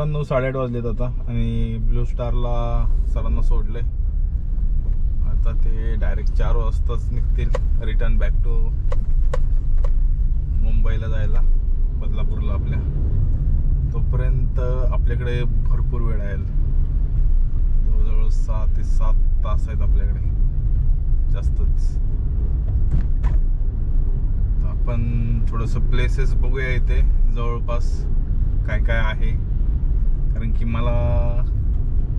मित्रांनो 8:30 वाजलेत आता आणि ब्लू स्टारला सरांना सोडले. आता ते डायरेक्ट 4 वाजताच निघतील रिटर्न बॅक टू मुंबईला जायला, बदलापूरला आपल्या. तोपर्यंत आपल्याकडे भरपूर वेळ आहे. जवळजवळ 6 ते 7 तास आहेत आपल्याकडे, जास्तच. तर आपण थोडंसं प्लेसेस बघूया इथे जवळपास काय काय आहे. कारण की मला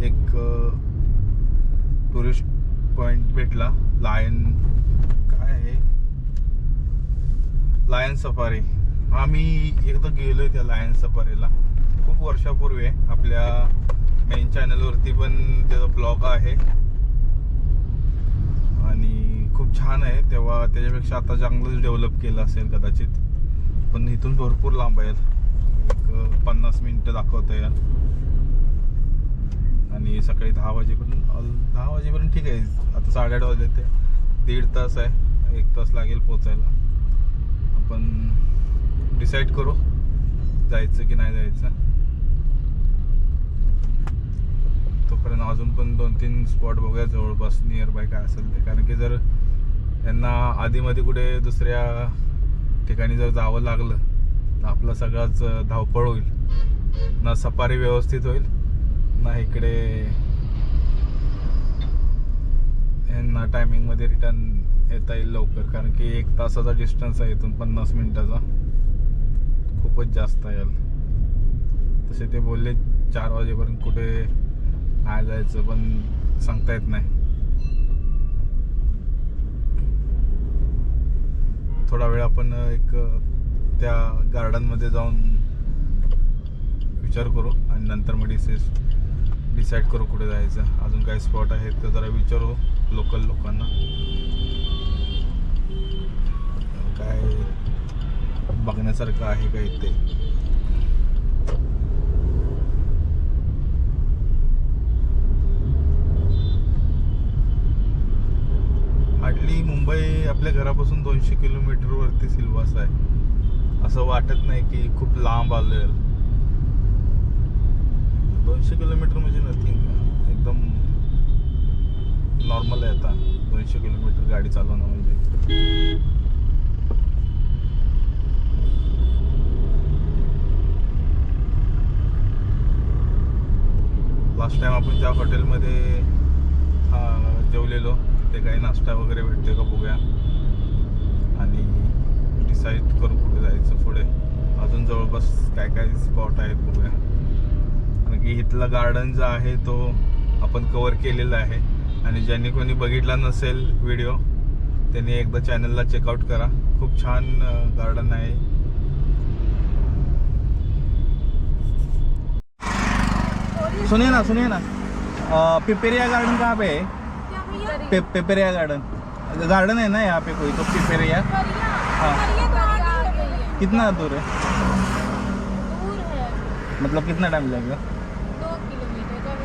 एक टुरिस्ट पॉइंट भेटला, काय आहे, लायन सफारी. हा मी एकदा गेलोय त्या लायन सफारीला, खूप वर्षापूर्वी आहे. आपल्या मेन चॅनलवरती पण त्याचा ब्लॉग आहे आणि खूप छान आहे. तेव्हा त्याच्यापेक्षा आता चांगलंच डेव्हलप केलं असेल कदाचित, पण इथून भरपूर लांब आहे. एक 50 मिनिटं दाखवतं यार. आणि सकाळी 10 वाजेपर्यंत ठीक आहे. आता 8:30 वाजले, ते 1.5 तास आहे, 1 तास लागेल पोचायला. आपण डिसाईड करू जायचं की नाही जायचं. तोपर्यंत अजून पण 2-3 स्पॉट बघूया जवळपास नियर बाय काय असेल ते. कारण की जर यांना आधीमध्ये कुठे दुसऱ्या ठिकाणी जर जावं लागलं तर आपला सगळाच धावपळ होईल. ना सफारी व्यवस्थित होईल, ना इकडे यांना टायमिंगमध्ये रिटर्न येता येईल लवकर. कारण की 1 तासाचा डिस्टन्स आहे इथून, 50 मिनिटाचा, खूपच जास्त आहे. तसे ते बोलले 4 वाजेपर्यंत कुठे नाही जायचं, पण सांगता येत नाही. थोडा वेळ आपण एक त्या गार्डनमध्ये जाऊन विचार करू आणि नंतर मग डिसाईड करू कुठे जायचं. अजून काही स्पॉट आहेत तर जरा विचारू लोकल लोकांना काय बघण्यासारखं आहे का इथे. हार्डली मुंबई आपल्या घरापासून 200 किलोमीटरवरती सिल्वासा आहे. असं वाटत नाही की खूप लांब आलोय. 200 किलोमीटर म्हणजे नथिंग, एकदम नॉर्मल आहे. आता 200 किलोमीटर गाडी चालवणं म्हणजे. लास्ट टाइम आपण ज्या हॉटेलमध्ये जेवलेलो तिथे काही नाश्ता वगैरे भेटते का बघूया आणि डिसाईड करू कुठे जायचं पुढे. अजून जवळपास काय काय स्पॉट आहेत बघूया. कारण की इथला गार्डन जो आहे तो आपण कव्हर केलेला आहे आणि ज्यांनी कोणी बघितला नसेल व्हिडिओ त्यांनी एकदा चॅनलला चेकआउट करा. खूप छान गार्डन आहे. सुनिए ना, पिपेरिया गार्डन कहाँ पे है? पिपेरिया गार्डन है ना यहाँ पे कोई तो? पिपेरिया, हाँ, कितना दूर है? मतलब कितना टाइम लगेगा? 2 किलोमीटर।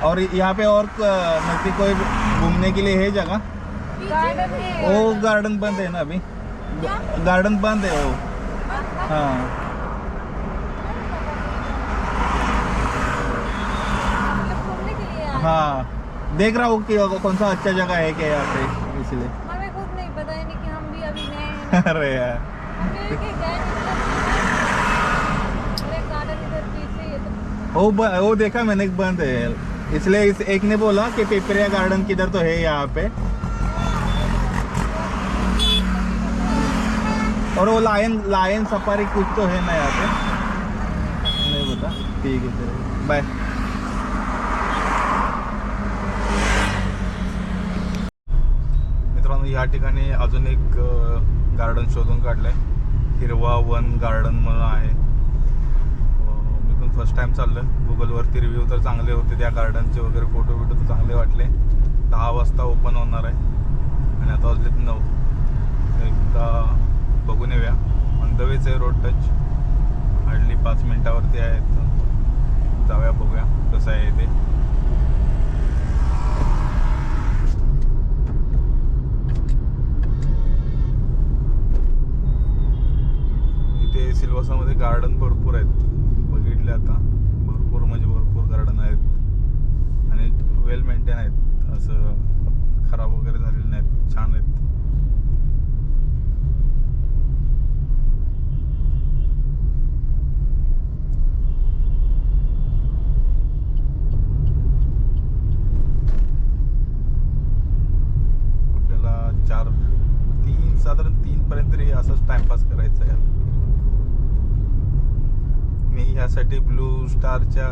और यहाँ पे और नजदीक कोई घूमने के लिए है जगह? गार्डन है। वो गार्डन बंद है ना अभी? गार्डन बंद है वो, हाँ. हाँ, देख रहा हूँ कि कौन सा अच्छा जगह है क्या यहाँ पे, इसलिए. हमें खुद नहीं पता है कि हम भी अभी नए हैं। अरे यार, वो देखा मैंने, एक बंद है, इसलिए इस एक ने बोला कि पिपरिया गार्डन किधर तो है यहाँ पे. और वो लायन सफारी कुछ तो है ना यहाँ पे, नहीं बता. ठीक है, चलो बाय. मित्रांनो, या ठिकाणी अजून एक गार्डन शोधून काढलंय. हिरवा वन गार्डन म्हणून आहे. मी पण फर्स्ट टाइम चाललोय. गुगलवरती रिव्ह्यू तर चांगले होते त्या गार्डनचे वगैरे, फोटो तर चांगले वाटले. 10 वाजता ओपन होणार आहे आणि आता वाजलेत 9. एकदा बघून येऊया. ऑन द वेच आहे, रोड टच, हार्डली 5 मिनिटावरती आहे. जाऊया, बघूया कसं आहे ते. इथे सिल्वासामध्ये गार्डन भरपूर आहेत, बघितले आता. साधारण 3 पर्यंत तरी असंच टाइमपास करायचा यार. मी ह्यासाठी ब्लू स्टारच्या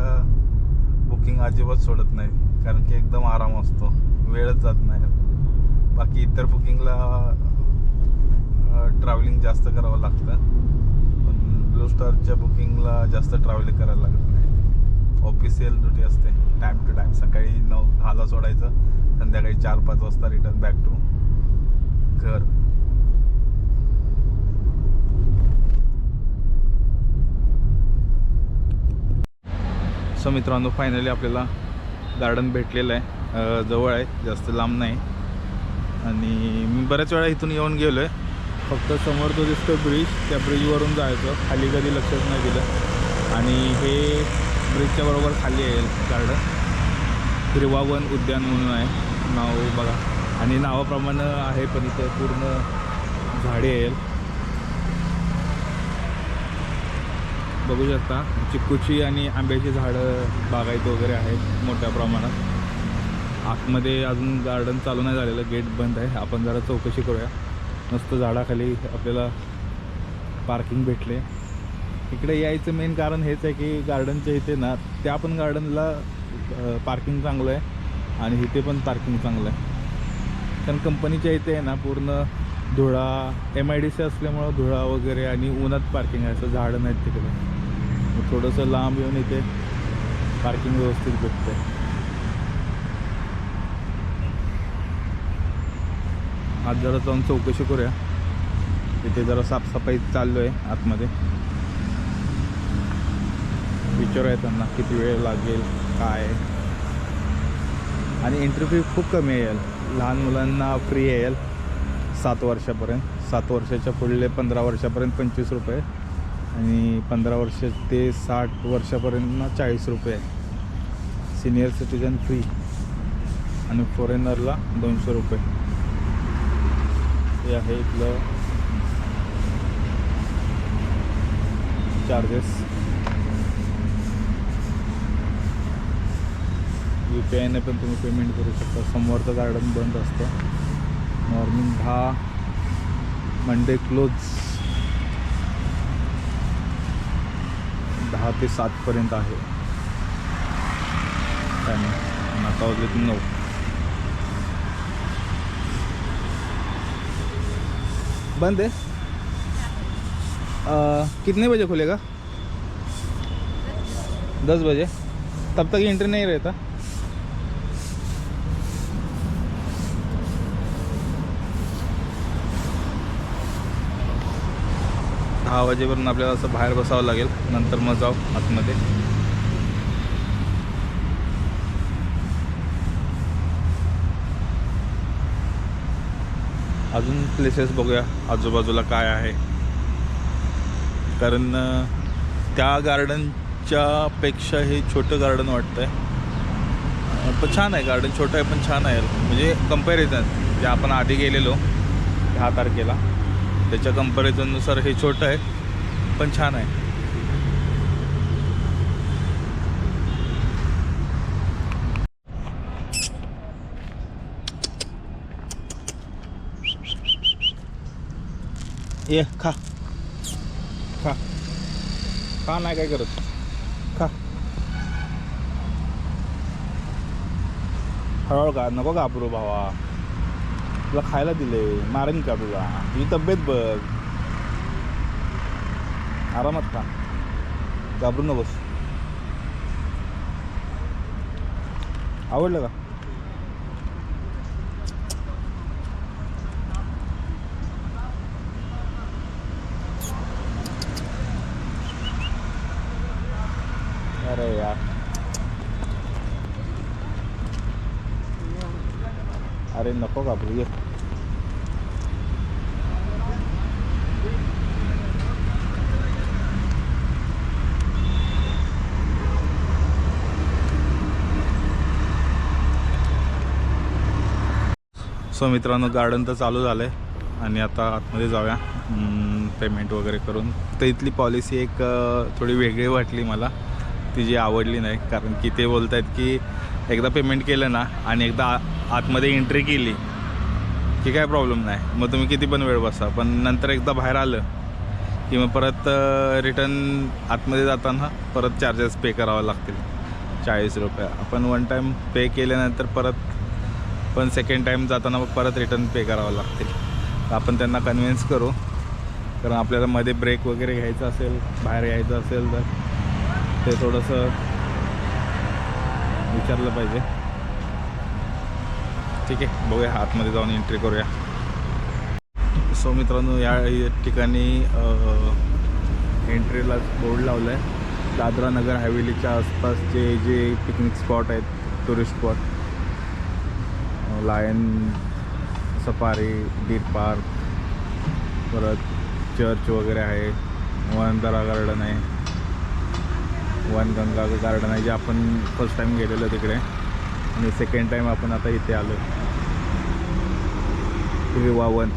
बुकिंग अजिबात सोडत नाही, कारण की एकदम आराम असतो, वेळच जात नाही. बाकी इतर बुकिंगला ट्रॅव्हलिंग जास्त करावं लागतं, पण ब्लू स्टारच्या बुकिंगला जास्त ट्रॅव्हलिंग करायला लागत नाही. ऑफिशियल ड्युटी असते, टाईम टू टाईम. सकाळी 9-10ला सोडायचं, संध्याकाळी 4-5 वाजता रिटर्न बॅक टू घर. सो मित्रांनो, फायनली आपल्याला गार्डन भेटलेलं आहे. जवळ आहे, जास्त लांब नाही. आणि मी बऱ्याच वेळा इथून येऊन गेलो आहे. फक्त समोर जो दिसतो ब्रिज, त्या ब्रिजवरून जायचं, खाली कधी लक्षच नाही दिलं. आणि हे ब्रिजच्या बरोबर खाली आहे गार्डन. हिरवावन उद्यान म्हणून आहे नाव बघा, आणि नावाप्रमाणे आहे, पण इथे पूर्ण झाडे आहेत. बघू शकता चिक्कूची आणि आंब्याची झाडं बागायत वगैरे आहेत मोठ्या प्रमाणात. आतमध्ये अजून गार्डन चालू नाही झालेलं, गेट बंद आहे. आपण जरा चौकशी करूया. मस्त झाडाखाली आपल्याला पार्किंग भेटले. इकडे यायचं मेन कारण हेच आहे की गार्डनच्या इथे ना, त्या पण गार्डनला पार्किंग चांगलं आहे आणि इथे पण पार्किंग चांगलं आहे. कारण कंपनीच्या इथे आहे ना पूर्ण धुळा, MIDC असल्यामुळं धुळा वगैरे आणि उन्हात पार्किंग आहे. असं झाडं नाहीत तिकडे. थोडंसं लांब येऊन इथे पार्किंग व्यवस्थित भेटते. आज जरा जाऊन चौकशी करूया. इथे जरा साफसफाई चालू आहे आतमध्ये. विचारूया त्यांना किती वेळ लागेल काय. आणि एंट्री फी खूप कमी येईल. लहान मुलांना फ्री येईल 7 वर्षापर्यंत. 7 वर्षाच्या पुढले 15 वर्षापर्यंत 25 रुपये, आणि 15 वर्ष ते 60 वर्षापर्यंत 40 रुपये. सिनियर सिटीजन फ्री आणि फॉरेनरला 200 रुपये. हे आहे इथलं चार्जेस. UPIने पण तुम्ही पेमेंट करू शकता. समोरचं गार्डन बंद असतं. मॉर्निंग 10, मंडे क्लोज 10 ते 7 पर्यंत आहे. टायमिंग आता वाजलेत 9. बंद है. कितने बजे खुलेगा? 10 बजे. तब तक एंट्री नहीं रहता. दहा वाजेपर्यंत आपल्याला असं बाहेर बसावं लागेल, नंतर मग जाऊ आतमध्ये. अजून प्लेसेस बघूया आजूबाजूला काय आहे, कारण त्या गार्डनच्या पेक्षा हे छोटं गार्डन वाटतं आहे. पण छान आहे गार्डन, छोटं आहे पण छान आहे. म्हणजे कंपॅरिझन जे आपण आधी गेलेलो 10 तारखेला त्याच्या कंपॅरिझननुसार हे छोटं आहे पण छान आहे. ये खा खा खा, नाही काय करत, खा. हळूहळू का, नको घाबरू भावा, तुला खायला दिले, मारेन का तुला? तुझी तब्येत बघ, आरामात खा, घाबरू नकोस. आवडलं का? अरे यार, अरे नको घाबरू, ये. सो मित्रांनो, गार्डन तर चालू झालं आहे आणि आता आतमध्ये जाऊया पेमेंट वगैरे करून. तर इथली पॉलिसी एक थोडी वेगळी वाटली मला, ती जी आवडली नाही. कारण की ते बोलत आहेत की एकदा पेमेंट केलं ना आणि एकदा आतमध्ये एंट्री केली की काय प्रॉब्लेम नाही, मग तुम्ही किती पण वेळ बसा. पण नंतर एकदा बाहेर आलं की मग परत रिटर्न आतमध्ये जाताना परत चार्जेस पे करावे लागतील 40 रुपये. आपण वन टाईम पे केल्यानंतर परत पण सेकंड टाईम जाताना मग परत रिटर्न पे करावं लागतील. आपण त्यांना कन्व्हिन्स करू, कारण आपल्याला मध्ये ब्रेक वगैरे घ्यायचं असेल, बाहेर यायचं असेल तर ते थोडंसं विचारलं पाहिजे. ठीक आहे, बघूया आतमध्ये जाऊन एंट्री करूया. सो मित्रांनो, या ठिकाणी एंट्रीला बोर्ड लावला आहे. दादरा नगर हवेलीच्या आसपासचे जे पिकनिक स्पॉट आहेत, tourist spot, lion safari, deer park, परत चर्च वगैरे आहे, वनतारा गार्डन आहे, वनगंगा गार्डन आहे, जे आपण फर्स्ट टाईम गेलेलो तिकडे, आणि सेकंड टाईम आपण आता इथे आलो विवावन.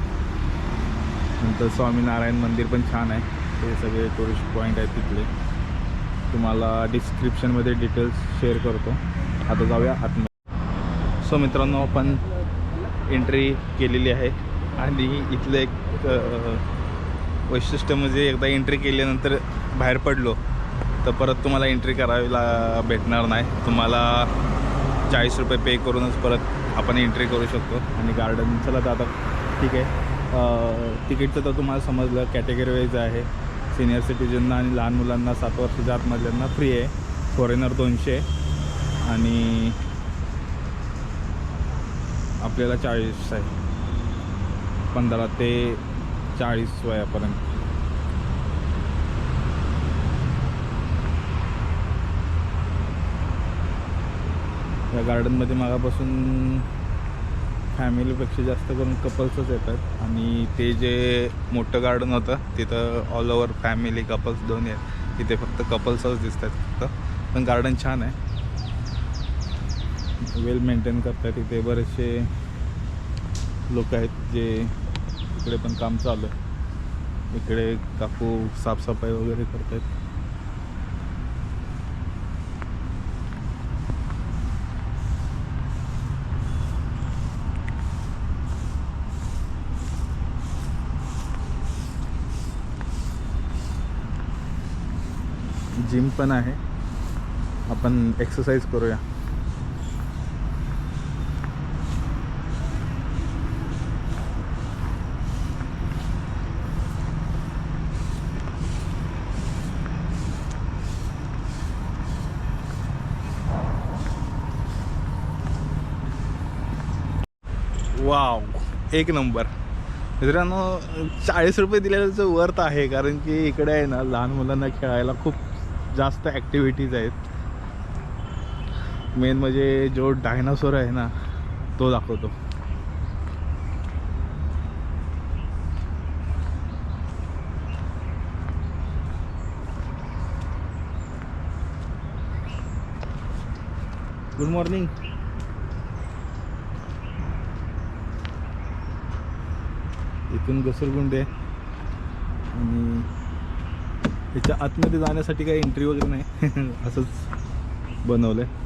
नंतर स्वामीनारायण मंदिर पण छान आहे. ते सगळे टुरिस्ट पॉईंट आहेत तिथले. तुम्हाला डिस्क्रिप्शनमध्ये डिटेल्स शेअर करतो. आता जाऊया आतमध्ये. सो मित्रांनो, आपण एंट्री केलेली आहे आणि इथलं एक वैशिष्ट्य म्हणजे एकदा एंट्री केल्यानंतर बाहेर पडलो तर परत तुम्हाला एंट्री करायला भेटणार नाही. तुम्हाला 40 रुपये पे करूनच परत आपण एंट्री करू शकतो. आणि गार्डन चला तर आता ठीक आहे. तिकीटचं तर तुम्हाला समजलं, कॅटेगरी वाईज आहे. सिनियर सिटीजनना आणि लहान मुलांना 7 वर्षाच्या आतमधल्यांना फ्री आहे. फॉरेनर 200 आणि आपल्याला 40 आहे, 15 ते 40 वयापर्यंत. या गार्डनमध्ये मागापासून फॅमिलीपेक्षा जास्त करून कपल्सच येतात. आणि ते जे मोठं गार्डन होतं तिथं ऑल ओव्हर फॅमिली, कपल्स दोन्ही आहेत. तिथे फक्त कपल्सच दिसतात फक्त. पण गार्डन छान आहे, वेल मेंटेन करतात. इथे बरेचसे लोक आहेत जे इकडे पण काम चालू आहे. इकडे काकू साफसफाई वगैरे करतात. जिम पण आहे, आपण एक्सरसाइज करूया. वाव, एक नंबर. मित्रांनो, 40 रुपये दिलेल्याचं वर्थ आहे, कारण की इकडे आहे ना लहान मुलांना खेळायला खूप जास्त ॲक्टिव्हिटीज आहेत. मेन म्हणजे जो डायनासोर आहे ना तो दाखवतो. Good morning. इथून घसरगुंडे आणि त्याच्या आतमध्ये जाण्यासाठी काही एंट्री वगैरे नाही, असंच बनवलं आहे.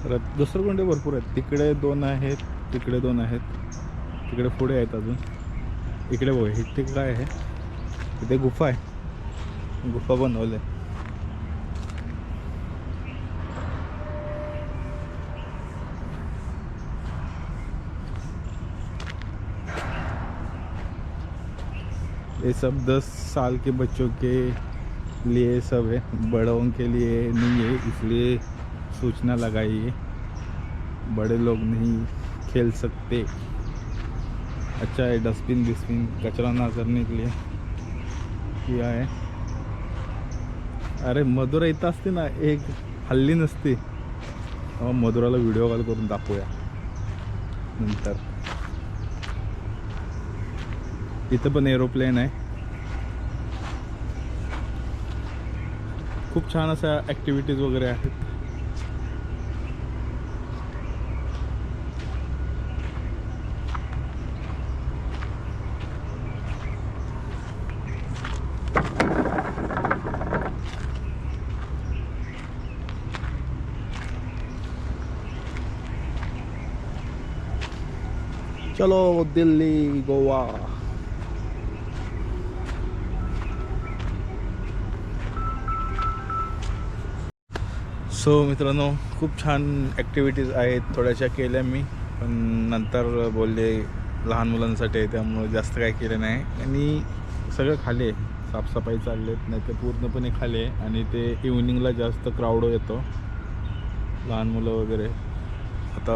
परत घसरगुंडे भरपूर आहेत. तिकडे 2 आहेत, तिकडे 2 आहेत, तिकडे पुढे आहेत अजून. इकडे बघ, इथे काय आहे, इथे गुफा आहे, गुफा बनवलं आहे. ये सब 10 साल के बच्चों के लिए सब है, बड़ों के लिए नहीं है, इसलिए सूचना लगाइए, बड़े लोग नहीं खेल सकते. अच्छा है, डस्टबिन बिस्बिन कचरा ना करने के लिए किया है. अरे मधुरा इथं असते ना, एक हल्ली नसते. मधुराला व्हिडिओ कॉल करून दाखवूया नंतर. इथं पण एरोप्लेन आहे. खूप छान अशा ॲक्टिव्हिटीज वगैरे आहेत. चलो दिल्ली गोवा. सो मित्रांनो, खूप छान ॲक्टिव्हिटीज आहेत. थोड्याशा केल्या मी, पण नंतर बोलले लहान मुलांसाठी आहे त्यामुळे जास्त काय केलं नाही. आणि सगळं खाली आहे, साफसफाई चाललेत, नाही तर पूर्णपणे खाली आहे. आणि ते इव्हनिंगला जास्त क्राऊड येतो, लहान मुलं वगैरे. आता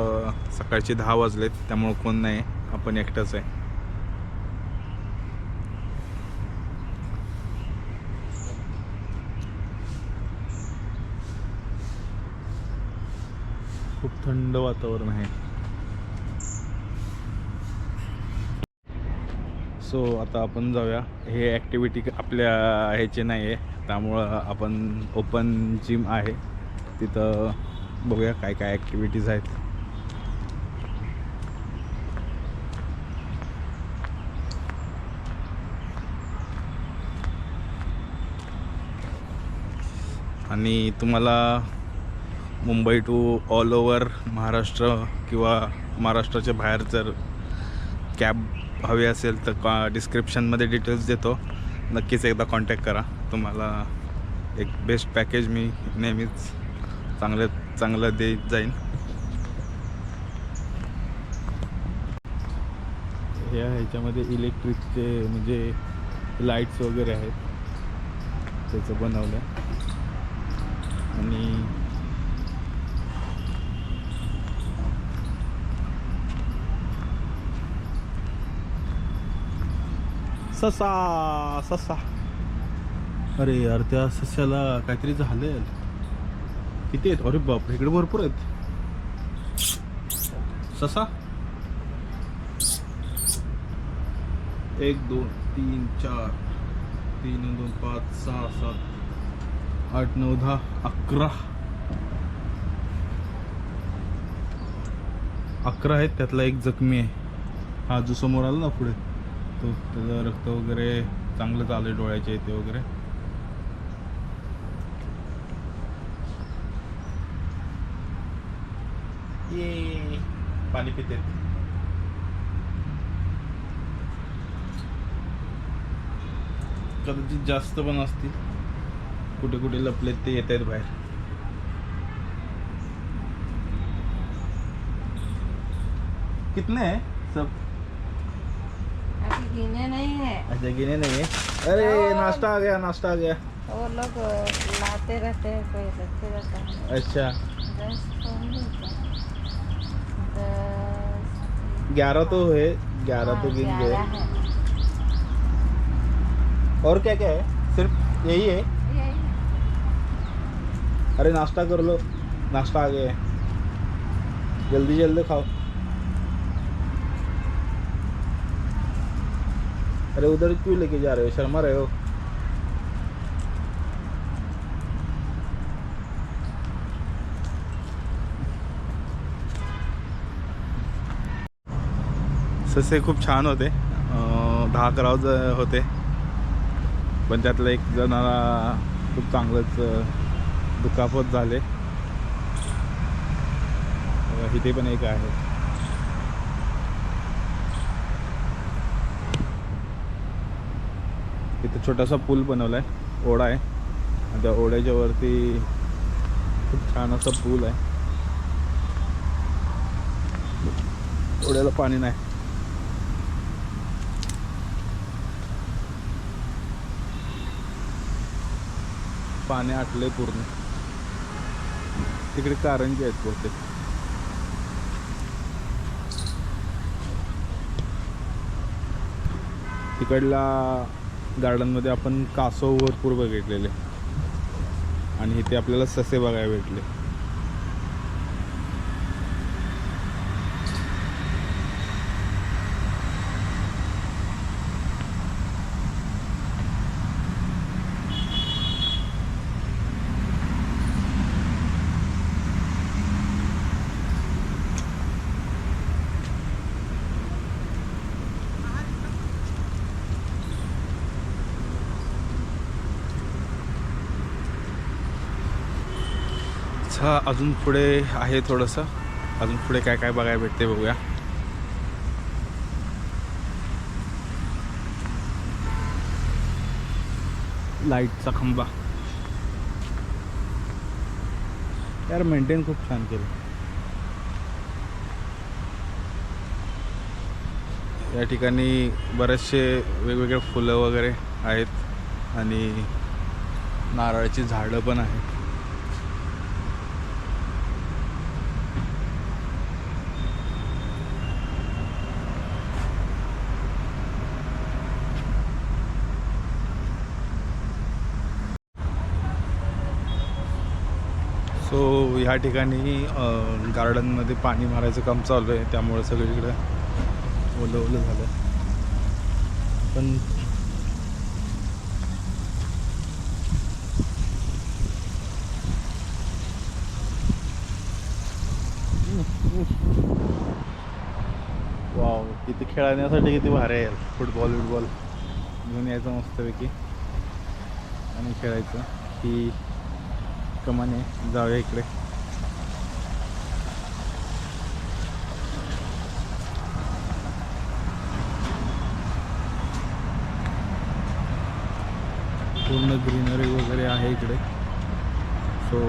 सकाळचे 10 वाजलेत त्यामुळं कोण नाही, आपण एकटाच आहे. खूप थंड वातावरण आहे. सो आता आपण जाऊया. हे ॲक्टिव्हिटी आपल्या ह्याचे नाही आहे, त्यामुळं आपण ओपन जिम आहे तिथं बघूया काय काय ॲक्टिव्हिटीज आहेत. आणि तुम्हाला Mumbai to all over Maharashtra किंवा महाराष्ट्राच्या बाहेर जर कॅब हवी असेल तर डिस्क्रिप्शनमध्ये डिटेल्स देतो, नक्कीच एकदा कॉन्टॅक्ट करा. तुम्हाला एक बेस्ट पॅकेज मी नेहमीच चांगलं देत जाईन. ह्याच्यामध्ये इलेक्ट्रिकचे म्हणजे लाईट्स वगैरे आहेत, त्याचं बनवलं. आणि ससा. अरे यार, त्या सस्याला काहीतरी झालं. किती आहेत? अरे बाप, इकडे भरपूर आहेत ससा. 1 2 3 4 3 2 5 6 7 8 9 10 11 आहेत. त्यातला एक जखमी आहे. हा जो समोर आला ना पुढे, तो त्याचं रक्त वगैरे चांगलं चालू आहे, डोळ्याचे इथे वगैरे. ये पाणी पिते. कदाचित जास्त पण असतील, कुठे कुठे लपलेत ते येत आहेत बाहेर. कितने हैं सब? अभी गिने नहीं है, अच्छा, गिने नहीं है. अरे नाश्ता आ गया, नाश्ता आ गया. वो लोग लाते रहते हैं, कोई रखते रहता है. अच्छा, 10 कौन देता है? 10 11 तो है, 11 तो गिन गए. 11 है. और क्या क्या है? सिर्फ यही है? यही है. अरे नाश्ता कर लो, नाश्ता आ गया है, जल्दी जल्दी खाओ. अरे उधर क्यों लेके जा रहे हो, शर्मा रहे हो? ससे खूप छान होते. 10-11 होते, पण त्यातलं एक जणाला खूप चांगलंच दुखापत झाले. इथे पण एक आहे. इथे छोटासा पूल बनवला आहे, ओढा आहे, आणि त्या ओढ्याच्या वरती खूप छान असा पूल आहे. ओढ्याला पाणी नाही. पाणी आटले पूर्ण. तिकडे कारंजी आहेत बहुतेक. तिकडला गार्डनमध्ये आपण कासव भरपूर बघितलेले, आणि इथे आपल्याला ससे बघायला भेटले. अच्छा, अजून पुढे आहे थोडंसं, अजून पुढे काय काय बघायला भेटते बघूया. लाईटचा खंबा यार मेंटेन खूप छान केलं. या ठिकाणी बरेचसे वेगवेगळे फुलं वगैरे आहेत आणि नारळाची झाडं पण आहेत. सो ह्या ठिकाणी गार्डनमध्ये पाणी मारायचं काम चालू आहे, त्यामुळे सगळीकडे ओलं ओलं झालं. पण वाव, किती खेळण्यासाठी किती भारी आहे यार. फुटबॉल घेऊन यायचं मस्तपैकी आणि खेळायचं. ही कमाने जाऊया इकडे. पूर्ण ग्रीनरी वगैरे आहे इकडे. सो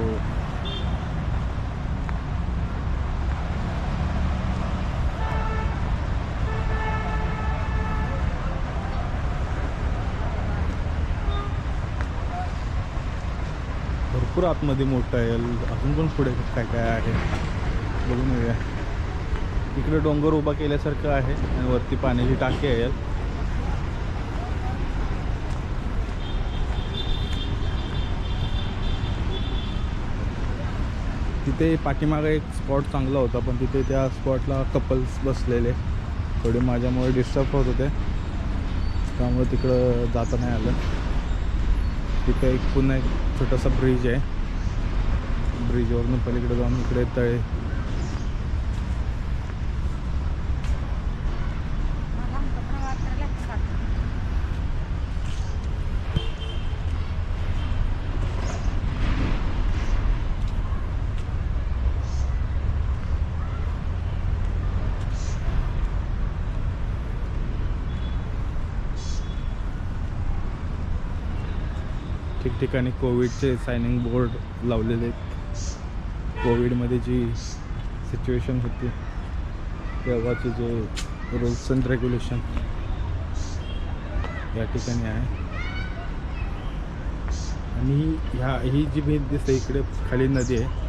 भरपूर आतमध्ये मोठं आहे. अजून पण पुढे काय काय आहे बघून येऊया. इकडे डोंगर उभा केल्यासारखं आहे आणि वरती पाण्याची टाकी आहे. तिथे पाठीमागे एक स्पॉट चांगला होता, पण तिथे त्या स्पॉटला कपल्स बसलेले थोडे माझ्यामुळे डिस्टर्ब होत होते, त्यामुळे तिकडं जाता नाही आलं. तिथे एक पुन्हा एक छोटासा ब्रिज आहे. ब्रिजवरून पलीकडे जाऊन इकडे तळे. ठिकठिकाणी कोविडचे सायनिंग बोर्ड लावलेले आहेत. कोविडमध्ये जी सिच्युएशन होती तेव्हाचे जे रूल्स अँड रेग्युलेशन या ठिकाणी आहे. आणि ही जी भीत दिसते इकडे खाली नदी आहे.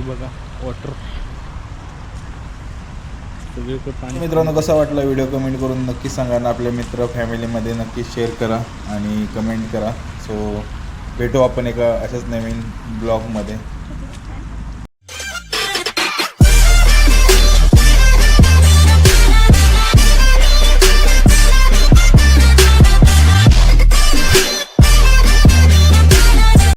बघा वॉटर सगळीकडे पाणी. मित्रांनो, कसा वाटला व्हिडिओ कमेंट करून नक्की सांगा आणि आपल्या मित्र फॅमिलीमध्ये नक्की शेअर करा आणि कमेंट करा. सो भेटू आपण एका अशाच नवीन ब्लॉगमध्ये.